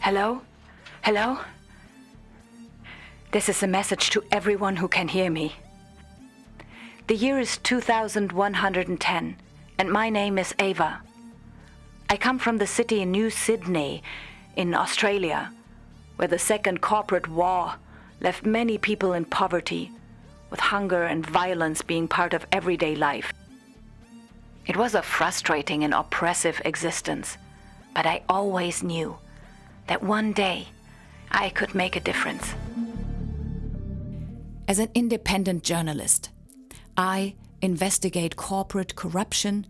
Hello? Hello? This is a message to everyone who can hear me. The year is 2110, and my name is Eva. I come from the city in New Sydney, in Australia, where the Second Corporate War left many people in poverty, with hunger and violence being part of everyday life. It was a frustrating and oppressive existence, but I always knew that one day I could make a difference. As an independent journalist, I investigate corporate corruption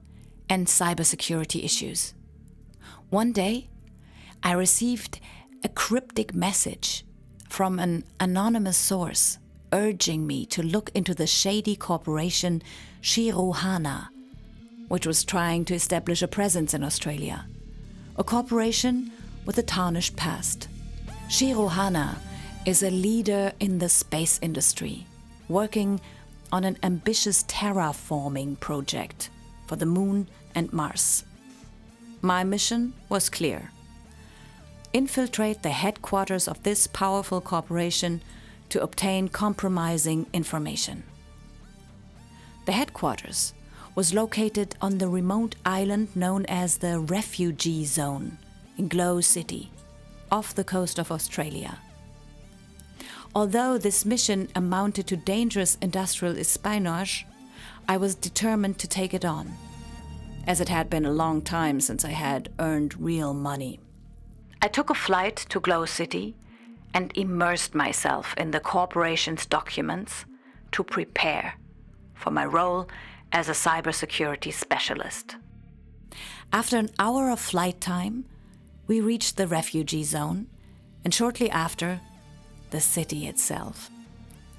and cybersecurity issues. One day, I received a cryptic message from an anonymous source urging me to look into the shady corporation Shirohana, which was trying to establish a presence in Australia, a corporation with a tarnished past. Shirohana is a leader in the space industry, working on an ambitious terraforming project for the Moon and Mars. My mission was clear: infiltrate the headquarters of this powerful corporation to obtain compromising information. The headquarters was located on the remote island known as the Refuge Zone in Glow City, off the coast of Australia. Although this mission amounted to dangerous industrial espionage, I was determined to take it on, as it had been a long time since I had earned real money. I took a flight to Glow City and immersed myself in the corporation's documents to prepare for my role as a cybersecurity specialist. After an hour of flight time, we reached the refugee zone, and shortly after, the city itself.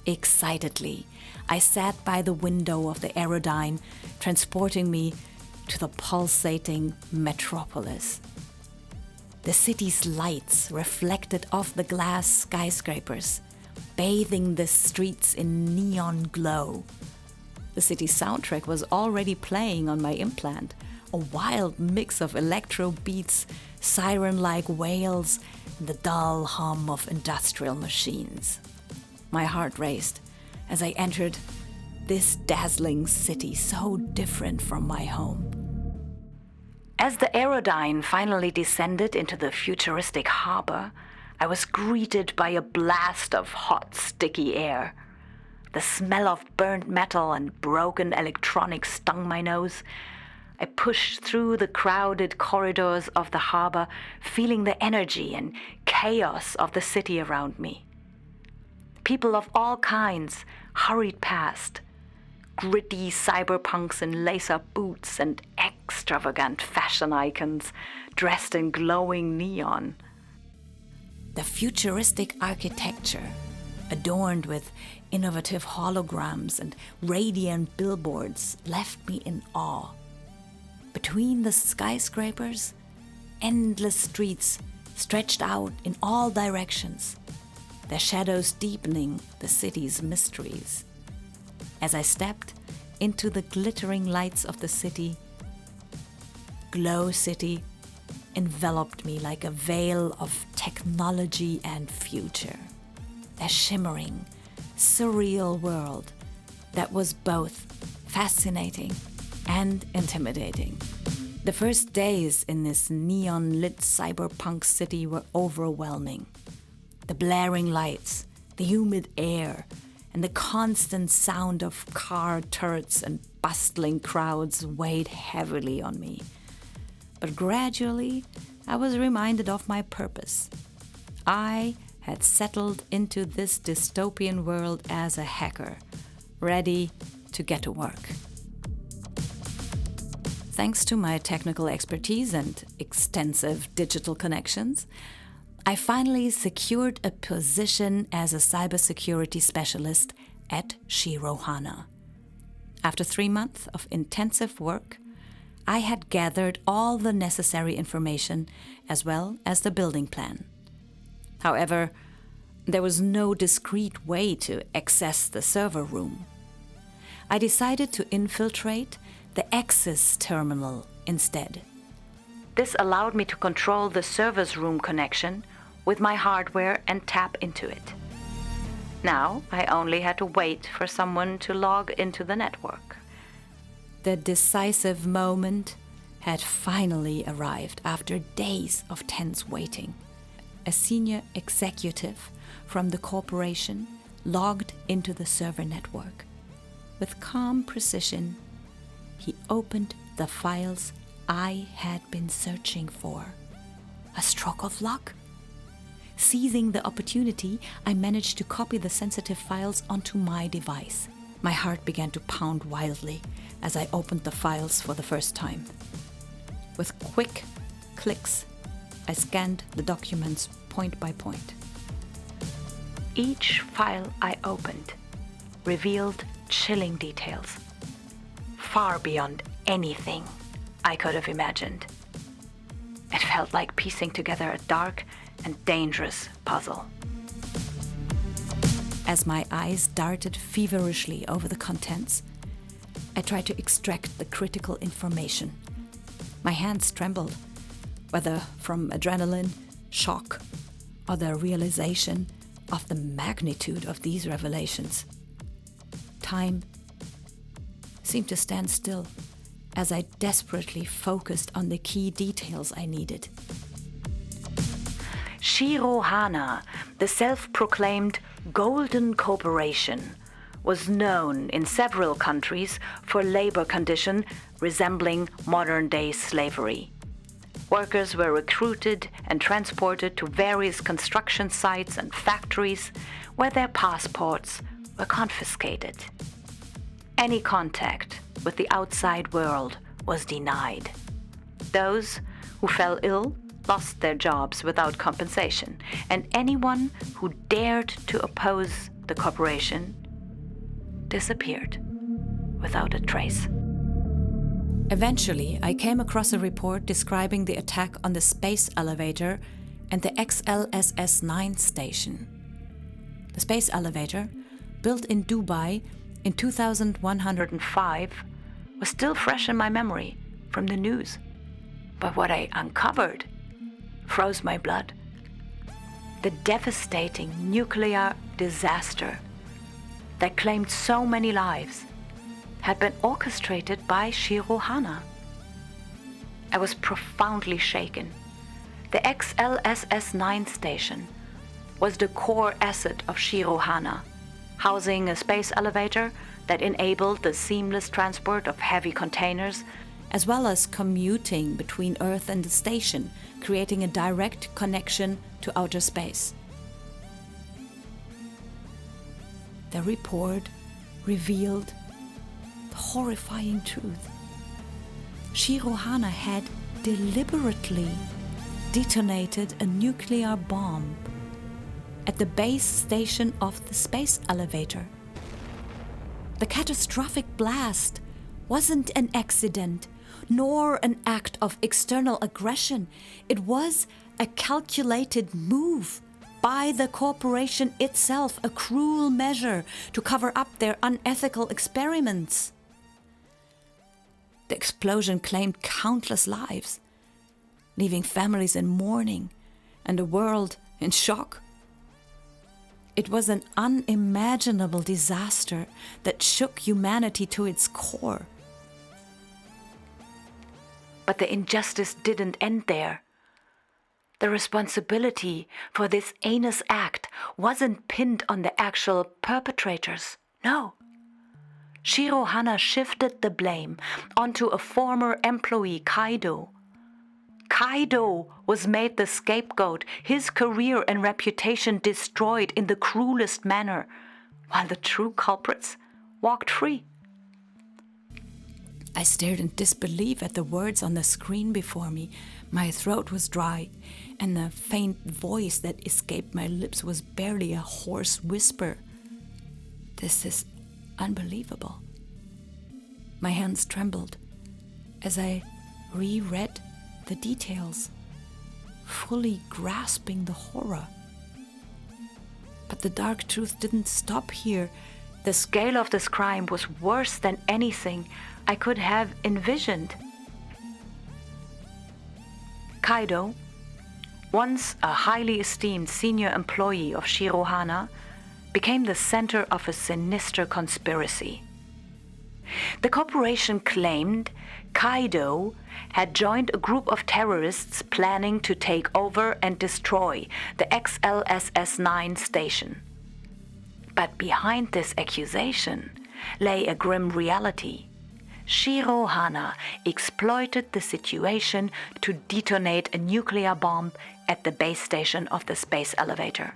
Excitedly, I sat by the window of the aerodyne, transporting me to the pulsating metropolis. The city's lights reflected off the glass skyscrapers, bathing the streets in neon glow. The city's soundtrack was already playing on my implant, a wild mix of electro beats, siren-like wails, and the dull hum of industrial machines. My heart raced as I entered this dazzling city so different from my home. As the aerodyne finally descended into the futuristic harbor, I was greeted by a blast of hot, sticky air. The smell of burnt metal and broken electronics stung my nose. I pushed through the crowded corridors of the harbor, feeling the energy and chaos of the city around me. People of all kinds hurried past, gritty cyberpunks in lace-up boots and extravagant fashion icons dressed in glowing neon. The futuristic architecture, adorned with innovative holograms and radiant billboards, left me in awe. Between the skyscrapers, endless streets stretched out in all directions, their shadows deepening the city's mysteries. As I stepped into the glittering lights of the city, Glow City enveloped me like a veil of technology and future. A shimmering, surreal world that was both fascinating and intimidating. The first days in this neon-lit cyberpunk city were overwhelming. The blaring lights, the humid air, and the constant sound of car turrets and bustling crowds weighed heavily on me. But gradually, I was reminded of my purpose. I had settled into this dystopian world as a hacker, ready to get to work. Thanks to my technical expertise and extensive digital connections, I finally secured a position as a cybersecurity specialist at Shirohana. After 3 months of intensive work, I had gathered all the necessary information as well as the building plan. However, there was no discreet way to access the server room. I decided to infiltrate the access terminal instead. This allowed me to control the server's room connection with my hardware and tap into it. Now I only had to wait for someone to log into the network. The decisive moment had finally arrived after days of tense waiting. A senior executive from the corporation logged into the server network. With calm precision, he opened the files I had been searching for. A stroke of luck? Seizing the opportunity, I managed to copy the sensitive files onto my device. My heart began to pound wildly as I opened the files for the first time. With quick clicks, I scanned the documents point by point. Each file I opened revealed chilling details, far beyond anything I could have imagined. It felt like piecing together a dark and dangerous puzzle. As my eyes darted feverishly over the contents, I tried to extract the critical information. My hands trembled, whether from adrenaline, shock, or the realization of the magnitude of these revelations. Time seemed to stand still as I desperately focused on the key details I needed. Shiro Hana, the self-proclaimed Golden Corporation, was known in several countries for labor conditions resembling modern-day slavery. Workers were recruited and transported to various construction sites and factories where their passports were confiscated. Any contact with the outside world was denied. Those who fell ill lost their jobs without compensation, and anyone who dared to oppose the corporation disappeared without a trace. Eventually, I came across a report describing the attack on the space elevator and the XLSS-9 station. The space elevator, built in Dubai in 2105, was still fresh in my memory from the news. But what I uncovered froze my blood. The devastating nuclear disaster that claimed so many lives had been orchestrated by Shiro Hana. I was profoundly shaken. The XLSS-9 station was the core asset of Shiro Hana, housing a space elevator that enabled the seamless transport of heavy containers, as well as commuting between Earth and the station, creating a direct connection to outer space. The report revealed the horrifying truth. Shiro Hana had deliberately detonated a nuclear bomb at the base station of the space elevator. The catastrophic blast wasn't an accident, nor an act of external aggression. It was a calculated move by the corporation itself, a cruel measure to cover up their unethical experiments. The explosion claimed countless lives, leaving families in mourning and a world in shock. It was an unimaginable disaster that shook humanity to its core. But the injustice didn't end there. The responsibility for this heinous act wasn't pinned on the actual perpetrators. No. Shiro Hana shifted the blame onto a former employee, Kaido. Kaido was made the scapegoat, his career and reputation destroyed in the cruelest manner, while the true culprits walked free. I stared in disbelief at the words on the screen before me. My throat was dry, and the faint voice that escaped my lips was barely a hoarse whisper. This is unbelievable. My hands trembled as I reread the details, fully grasping the horror. But the dark truth didn't stop here. The scale of this crime was worse than anything I could have envisioned. Kaido once a highly esteemed senior employee of Shirohana, became the center of a sinister conspiracy. The corporation claimed Kaido had joined a group of terrorists planning to take over and destroy the XLSS-9 station. But behind this accusation lay a grim reality. Shirohana exploited the situation to detonate a nuclear bomb at the base station of the space elevator.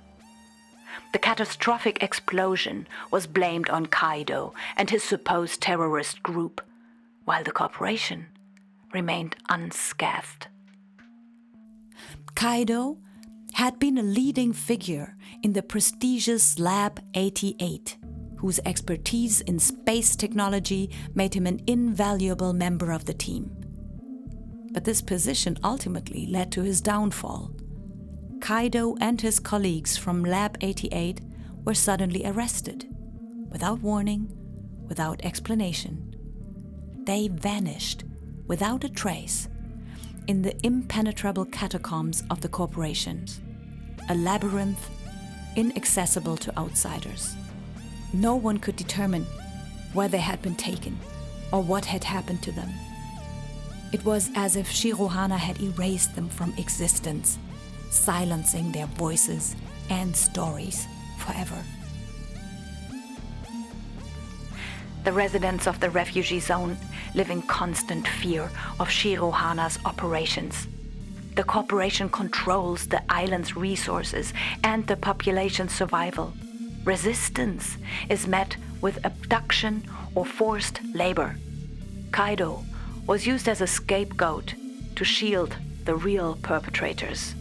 The catastrophic explosion was blamed on Kaido and his supposed terrorist group, while the corporation remained unscathed. Kaido had been a leading figure in the prestigious Lab 88, whose expertise in space technology made him an invaluable member of the team. But this position ultimately led to his downfall. Kaido and his colleagues from Lab 88 were suddenly arrested, without warning, without explanation. They vanished, without a trace, in the impenetrable catacombs of the corporation, a labyrinth inaccessible to outsiders. No one could determine where they had been taken or what had happened to them. It was as if Shirohana had erased them from existence, silencing their voices and stories forever. The residents of the refugee zone live in constant fear of Shirohana's operations. The corporation controls the island's resources and the population's survival. Resistance is met with abduction or forced labor. Kaido was used as a scapegoat to shield the real perpetrators.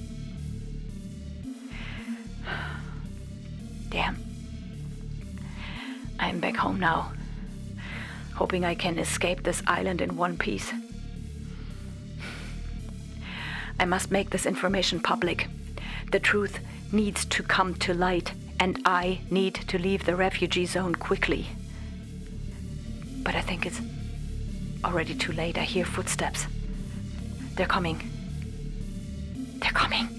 Damn. I'm back home now, hoping I can escape this island in one piece. I must make this information public. The truth needs to come to light, and I need to leave the refugee zone quickly. But I think it's already too late. I hear footsteps. They're coming. They're coming.